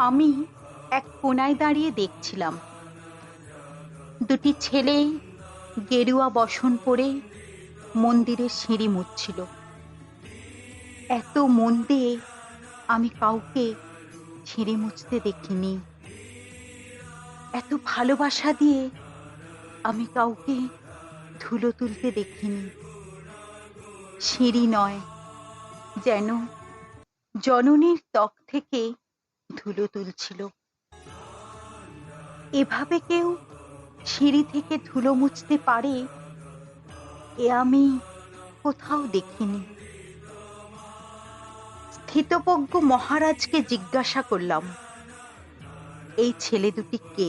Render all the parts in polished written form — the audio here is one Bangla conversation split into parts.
আমি এক কোনায় দাঁড়িয়ে দেখছিলাম দুটি ছেলে গেরুয়া বসন পরে মন্দিরের সিঁড়ি মুছছিল। এত মন দিয়ে আমি কাউকে সিঁড়ি মুছতে দেখিনি, এত ভালোবাসা দিয়ে আমি কাউকে ধুলো তুলতে দেখিনি। সিঁড়ি নয়, যেন জননীর ত্বক থেকে ধুলো তুলছিল। এভাবে কেউ সিঁড়ি থেকে ধুলো মুছতে পারে এ আমি কোথাও দেখিনি। স্থিতপ্রজ্ঞ মহারাজকে জিজ্ঞাসা করলাম, এই ছেলে দুটি কে?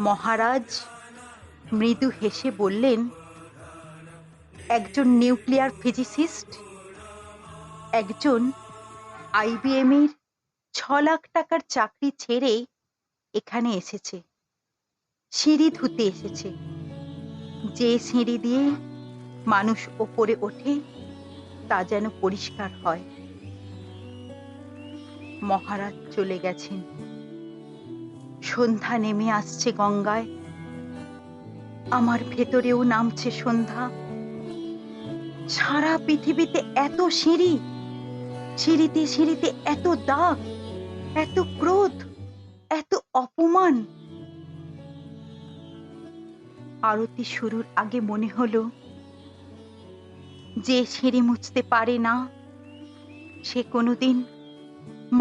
মহারাজ মৃদু হেসে বললেন, একজন নিউক্লিয়ার ফিজিসিস্ট, একজন IBM এর 6 লাখ টাকার চাকরি ছেড়ে এখানে এসেছে, সিঁড়ি ধুতে এসেছে। যে সিঁড়ি দিয়ে মানুষ ওপরে ওঠে তা যেন পরিষ্কার হয়। মহারাজ চলে গেছেন। সন্ধ্যা নেমে আসছে গঙ্গায়, আমার ভেতরেও নামছে সন্ধ্যা। সারা পৃথিবীতে এত সিঁড়ি, সিঁড়িতে সিঁড়িতে এত দাগ, এত ক্রোধ, এত অপমান। আরতি শুরুর আগে মনে হলো, যে সিঁড়ি মুছতে পারে না সে কোনোদিন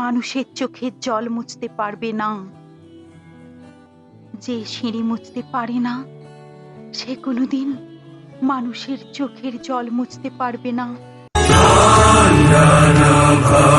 মানুষের চোখের জল মুছতে পারবে না। যে সিঁড়ি মুছতে পারে না সে কোনোদিন মানুষের চোখের জল মুছতে পারবে না।